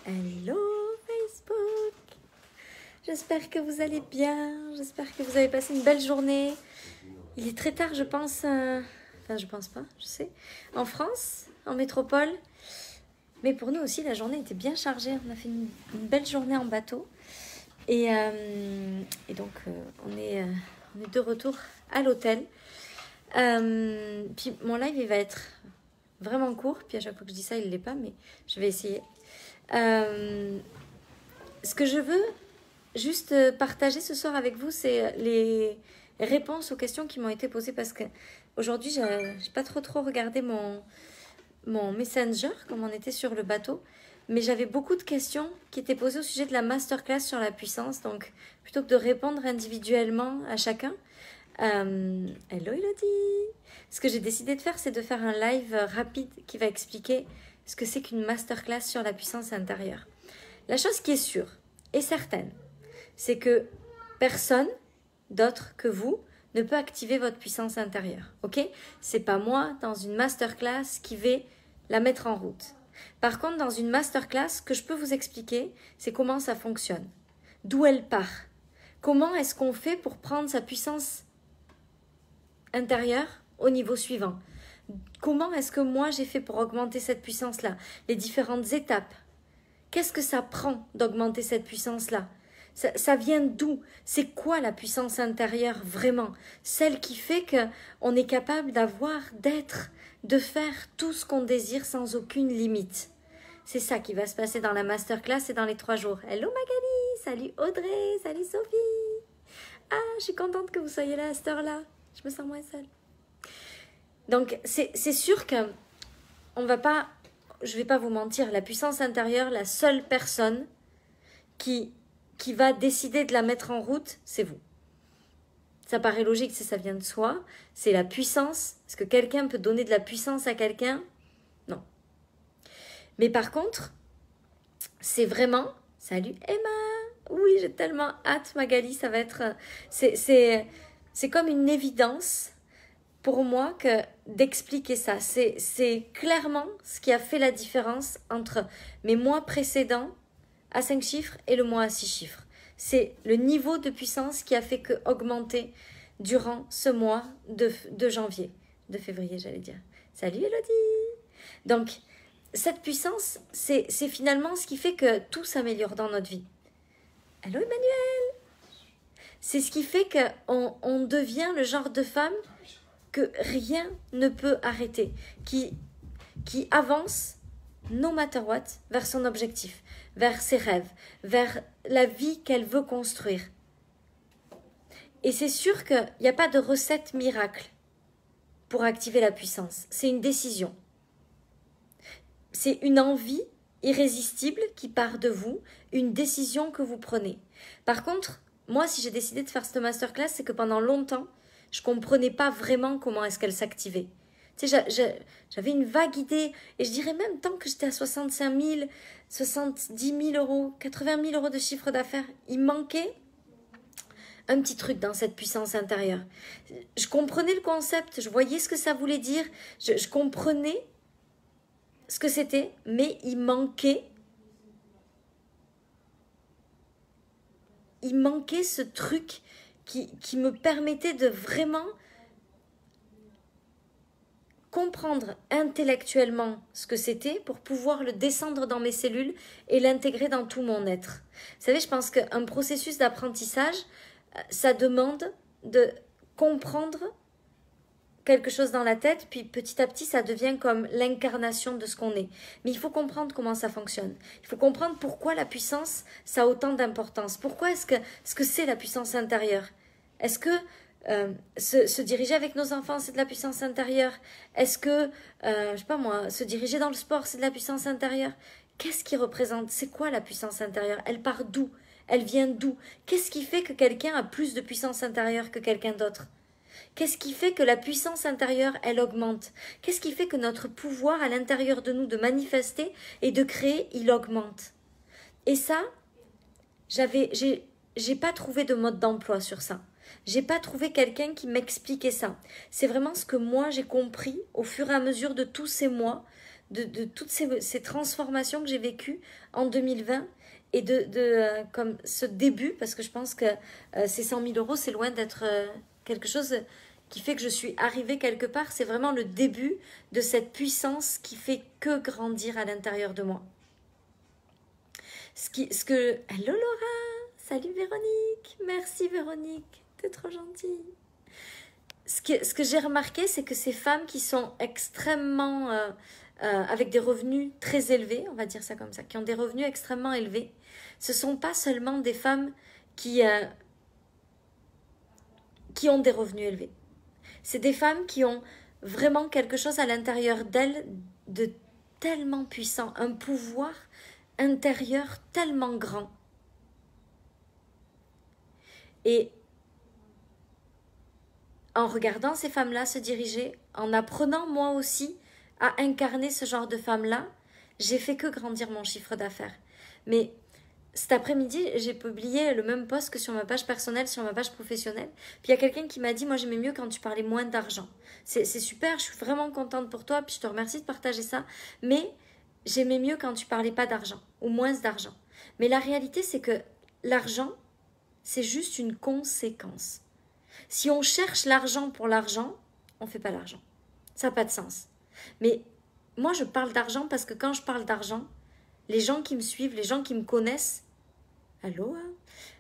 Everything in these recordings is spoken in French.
Hello Facebook. J'espère que vous allez bien, j'espère que vous avez passé une belle journée. Il est très tard je pense, enfin je pense pas, je sais, en France, en métropole. Mais pour nous aussi la journée était bien chargée, on a fait une belle journée en bateau. Et donc on est de retour à l'hôtel. Puis mon live il va être vraiment court, puis à chaque fois que je dis ça il l'est pas, mais je vais essayer. Ce que je veux juste partager ce soir avec vous, c'est les réponses aux questions qui m'ont été posées, parce que aujourd'hui j'ai pas trop regardé mon Messenger comme on était sur le bateau, mais j'avais beaucoup de questions qui étaient posées au sujet de la masterclass sur la puissance. Donc plutôt que de répondre individuellement à chacun, hello Elodie, ce que j'ai décidé de faire, c'est de faire un live rapide qui va expliquer ce que c'est qu'une masterclass sur la puissance intérieure. La chose qui est sûre et certaine, c'est que personne d'autre que vous ne peut activer votre puissance intérieure. Ok ? C'est pas moi dans une masterclass qui vais la mettre en route. Par contre, dans une masterclass, ce que je peux vous expliquer, c'est comment ça fonctionne, d'où elle part, comment est-ce qu'on fait pour prendre sa puissance intérieure au niveau suivant. Comment est-ce que moi j'ai fait pour augmenter cette puissance-là? Les différentes étapes. Qu'est-ce que ça prend d'augmenter cette puissance-là? Ça vient d'où? C'est quoi la puissance intérieure vraiment? Celle qui fait qu'on est capable d'avoir, d'être, de faire tout ce qu'on désire sans aucune limite. C'est ça qui va se passer dans la masterclass et dans les 3 jours. Hello Magali, salut Audrey, salut Sophie. Ah, je suis contente que vous soyez là à cette heure-là. Je me sens moins seule. Donc, c'est sûr que on va pas, je vais pas vous mentir, la puissance intérieure, la seule personne qui va décider de la mettre en route, c'est vous. Ça paraît logique, ça vient de soi. C'est la puissance. Est-ce que quelqu'un peut donner de la puissance à quelqu'un? Non. Mais par contre, c'est vraiment... Salut Emma! Oui, j'ai tellement hâte Magali, ça va être... C'est comme une évidence pour moi que d'expliquer ça. C'est clairement ce qui a fait la différence entre mes mois précédents à 5 chiffres et le mois à 6 chiffres. C'est le niveau de puissance qui a fait que augmenter durant ce mois de janvier, de février j'allais dire. Salut Elodie! Donc cette puissance, c'est finalement ce qui fait que tout s'améliore dans notre vie. Allô Emmanuel! C'est ce qui fait qu'on devient le genre de femme que rien ne peut arrêter, qui avance, no matter what, vers son objectif, vers ses rêves, vers la vie qu'elle veut construire. Et c'est sûr qu'il n'y a pas de recette miracle pour activer la puissance. C'est une décision. C'est une envie irrésistible qui part de vous, une décision que vous prenez. Par contre, moi, si j'ai décidé de faire cette masterclass, c'est que pendant longtemps, je ne comprenais pas vraiment comment est-ce qu'elle s'activait. Tu sais, j'avais une vague idée, et je dirais même tant que j'étais à 65 000, 70 000 euros, 80 000 euros de chiffre d'affaires, il manquait un petit truc dans cette puissance intérieure. Je comprenais le concept, je voyais ce que ça voulait dire, je comprenais ce que c'était, mais il manquait ce truc qui me permettait de vraiment comprendre intellectuellement ce que c'était pour pouvoir le descendre dans mes cellules et l'intégrer dans tout mon être. Vous savez, je pense qu'un processus d'apprentissage, ça demande de comprendre quelque chose dans la tête, puis petit à petit, ça devient comme l'incarnation de ce qu'on est. Mais il faut comprendre comment ça fonctionne. Il faut comprendre pourquoi la puissance, ça a autant d'importance. Pourquoi est-ce que c'est la puissance intérieure? Est-ce que se diriger avec nos enfants, c'est de la puissance intérieure? Est-ce que, je sais pas moi, se diriger dans le sport, c'est de la puissance intérieure? Qu'est-ce qui représente? C'est quoi la puissance intérieure? Elle part d'où? Elle vient d'où? Qu'est-ce qui fait que quelqu'un a plus de puissance intérieure que quelqu'un d'autre? Qu'est-ce qui fait que la puissance intérieure, elle augmente? Qu'est-ce qui fait que notre pouvoir à l'intérieur de nous de manifester et de créer, il augmente? Et ça, j'ai pas trouvé de mode d'emploi sur ça. J'ai pas trouvé quelqu'un qui m'expliquait ça. C'est vraiment ce que moi j'ai compris au fur et à mesure de tous ces mois de toutes ces transformations que j'ai vécues en 2020 et comme ce début, parce que je pense que ces 100 000 euros, c'est loin d'être quelque chose qui fait que je suis arrivée quelque part. C'est vraiment le début de cette puissance qui fait que grandir à l'intérieur de moi. Hello Laura, salut Véronique, merci Véronique, t'es trop gentille. Ce que j'ai remarqué, c'est que ces femmes qui sont extrêmement, avec des revenus très élevés, on va dire ça comme ça, qui ont des revenus extrêmement élevés, ce ne sont pas seulement des femmes qui ont des revenus élevés. C'est des femmes qui ont vraiment quelque chose à l'intérieur d'elles de tellement puissant, un pouvoir intérieur tellement grand. Et en regardant ces femmes-là se diriger, en apprenant moi aussi à incarner ce genre de femmes-là, j'ai fait que grandir mon chiffre d'affaires. Mais cet après-midi, j'ai publié le même post que sur ma page personnelle, sur ma page professionnelle. Puis il y a quelqu'un qui m'a dit, moi j'aimais mieux quand tu parlais moins d'argent. C'est super, je suis vraiment contente pour toi, puis je te remercie de partager ça. Mais j'aimais mieux quand tu parlais pas d'argent, ou moins d'argent. Mais la réalité, c'est que l'argent, c'est juste une conséquence. Si on cherche l'argent pour l'argent, on ne fait pas l'argent. Ça n'a pas de sens. Mais moi, je parle d'argent parce que quand je parle d'argent, les gens qui me suivent, les gens qui me connaissent, allô, hein,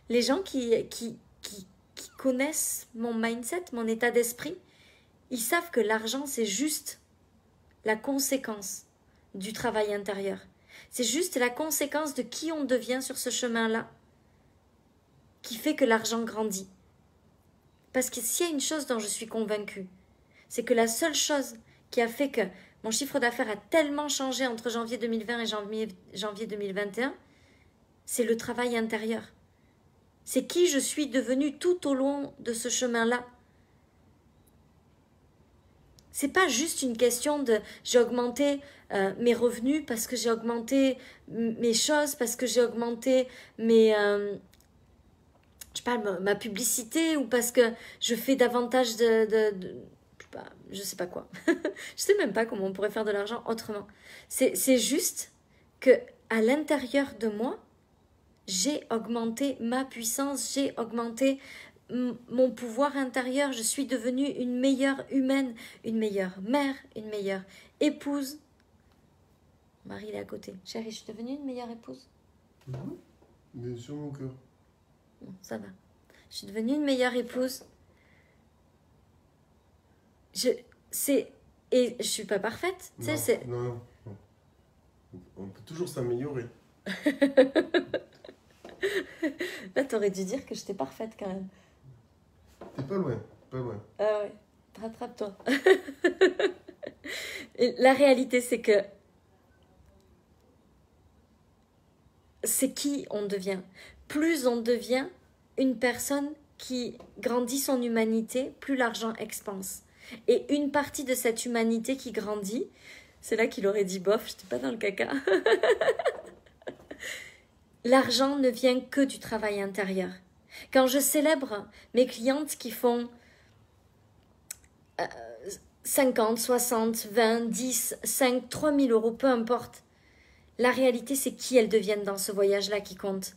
les gens qui connaissent mon mindset, mon état d'esprit, ils savent que l'argent, c'est juste la conséquence du travail intérieur. C'est juste la conséquence de qui on devient sur ce chemin-là qui fait que l'argent grandit. Parce que s'il y a une chose dont je suis convaincue, c'est que la seule chose qui a fait que mon chiffre d'affaires a tellement changé entre janvier 2020 et janvier 2021, c'est le travail intérieur. C'est qui je suis devenue tout au long de ce chemin-là. C'est pas juste une question de j'ai augmenté mes revenus parce que j'ai augmenté mes choses, parce que j'ai augmenté ma publicité ou parce que je fais davantage je sais pas quoi. Je sais même pas comment on pourrait faire de l'argent autrement. C'est juste que à l'intérieur de moi, j'ai augmenté ma puissance, j'ai augmenté mon pouvoir intérieur. Je suis devenue une meilleure humaine, une meilleure mère, une meilleure épouse. Marie, il est à côté. Chérie, je suis devenue une meilleure épouse. Mais sur mon cœur. Bon, ça va. Je suis devenue une meilleure épouse. Et je suis pas parfaite. Non. On peut toujours s'améliorer. Là, t'aurais dû dire que j'étais parfaite quand même. T'es pas loin, pas loin. Ah ouais, rattrape-toi. La réalité, c'est que c'est qui on devient. Plus on devient une personne qui grandit son humanité, plus l'argent expanse. Et une partie de cette humanité qui grandit, c'est là qu'il aurait dit bof, j'étais pas dans le caca. L'argent ne vient que du travail intérieur. Quand je célèbre mes clientes qui font 50, 60, 20, 10, 5, 3 000 euros, peu importe, la réalité c'est qui elles deviennent dans ce voyage-là qui compte.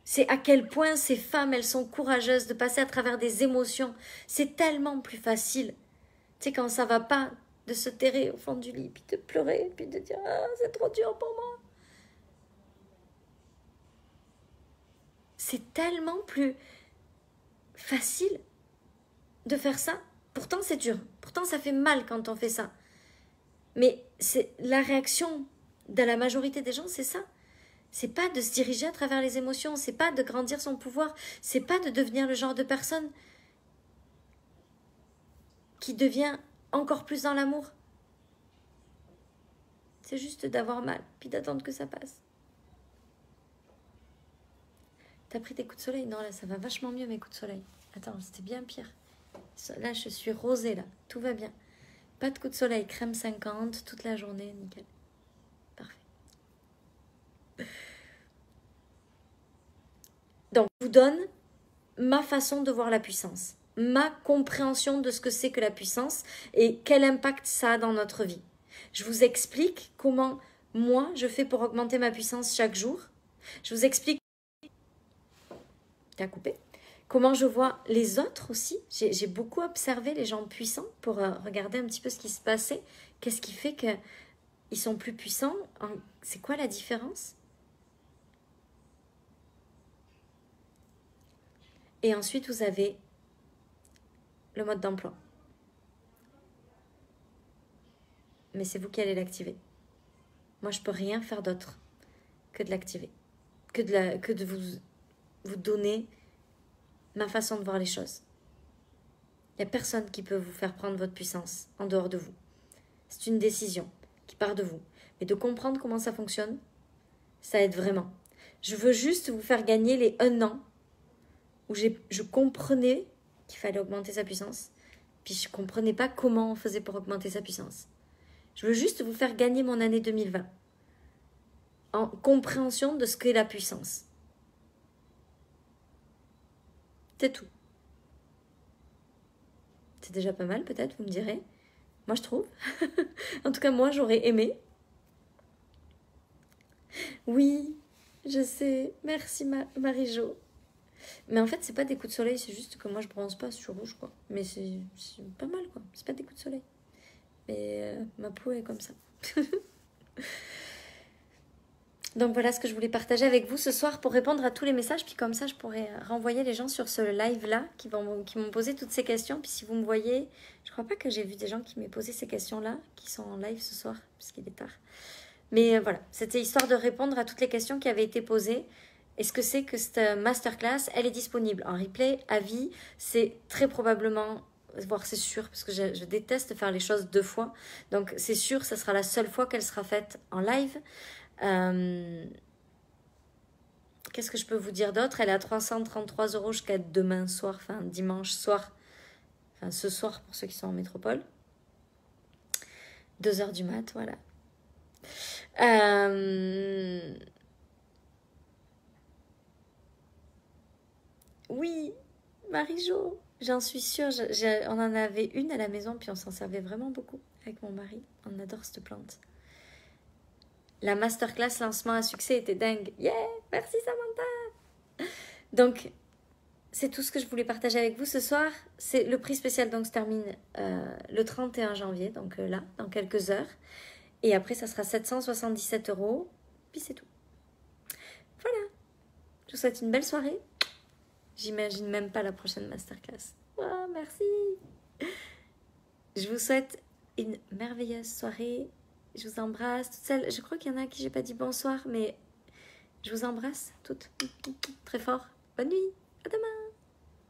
C'est à quel point ces femmes, elles sont courageuses de passer à travers des émotions. C'est tellement plus facile. Tu sais, quand ça va pas, de se terrer au fond du lit, puis de pleurer, puis de dire « Ah, c'est trop dur pour moi ». C'est tellement plus facile de faire ça. Pourtant, c'est dur. Pourtant, ça fait mal quand on fait ça. Mais c'est la réaction de la majorité des gens, c'est ça. C'est pas de se diriger à travers les émotions, c'est pas de grandir son pouvoir, c'est pas de devenir le genre de personne qui devient encore plus dans l'amour. C'est juste d'avoir mal, puis d'attendre que ça passe. T'as pris tes coups de soleil? Non, là, ça va vachement mieux, mes coups de soleil. Attends, c'était bien pire. Là, je suis rosée, là. Tout va bien. Pas de coups de soleil, crème 50, toute la journée, nickel. Parfait. Donc, je vous donne ma façon de voir la puissance, ma compréhension de ce que c'est que la puissance et quel impact ça a dans notre vie. Je vous explique comment moi je fais pour augmenter ma puissance chaque jour. Je vous explique. T'as coupé? Comment je vois les autres aussi. J'ai beaucoup observé les gens puissants pour regarder un petit peu ce qui se passait. Qu'est-ce qui fait qu'ils sont plus puissants? C'est quoi la différence? Et ensuite, vous avez le mode d'emploi. Mais c'est vous qui allez l'activer. Moi, je ne peux rien faire d'autre que de l'activer. Que de vous donner ma façon de voir les choses. Il n'y a personne qui peut vous faire prendre votre puissance en dehors de vous. C'est une décision qui part de vous. Mais de comprendre comment ça fonctionne, ça aide vraiment. Je veux juste vous faire gagner les 1 an où je comprenais qu'il fallait augmenter sa puissance, puis je ne comprenais pas comment on faisait pour augmenter sa puissance. Je veux juste vous faire gagner mon année 2020 en compréhension de ce qu'est la puissance. C'est tout. C'est déjà pas mal peut-être, vous me direz. Moi je trouve. En tout cas moi j'aurais aimé. Oui, je sais. Merci Marie-Jo. Mais en fait c'est pas des coups de soleil, c'est juste que moi je bronze pas, je suis rouge quoi. Mais c'est pas mal quoi, c'est pas des coups de soleil. Mais ma peau est comme ça. Donc voilà ce que je voulais partager avec vous ce soir pour répondre à tous les messages. Puis comme ça, je pourrais renvoyer les gens sur ce live-là qui m'ont posé toutes ces questions. Puis si vous me voyez, je crois pas que j'ai vu des gens qui m'aient posé ces questions-là, qui sont en live ce soir, puisqu'il est tard. Mais voilà, c'était histoire de répondre à toutes les questions qui avaient été posées. Est-ce que c'est que cette masterclass, elle est disponible en replay, à vie? C'est très probablement, voire c'est sûr, parce que je déteste faire les choses 2 fois. Donc c'est sûr, ça sera la seule fois qu'elle sera faite en live. Qu'est-ce que je peux vous dire d'autre? Elle est à 333 € jusqu'à demain soir, enfin dimanche soir, enfin ce soir pour ceux qui sont en métropole. 2h du mat, voilà. Oui, Marie-Jo, j'en suis sûre. On en avait une à la maison, puis on s'en servait vraiment beaucoup avec mon mari. On adore cette plante. La masterclass lancement à succès était dingue. Yeah, merci Samantha. Donc, c'est tout ce que je voulais partager avec vous ce soir. C'est le prix spécial donc se termine le 31 janvier, donc là, dans quelques heures. Et après, ça sera 777 €. Puis c'est tout. Voilà. Je vous souhaite une belle soirée. J'imagine même pas la prochaine masterclass. Oh, merci. Je vous souhaite une merveilleuse soirée. Je vous embrasse toutes celles. Je crois qu'il y en a à qui j'ai pas dit bonsoir, mais je vous embrasse toutes très fort. Bonne nuit. À demain.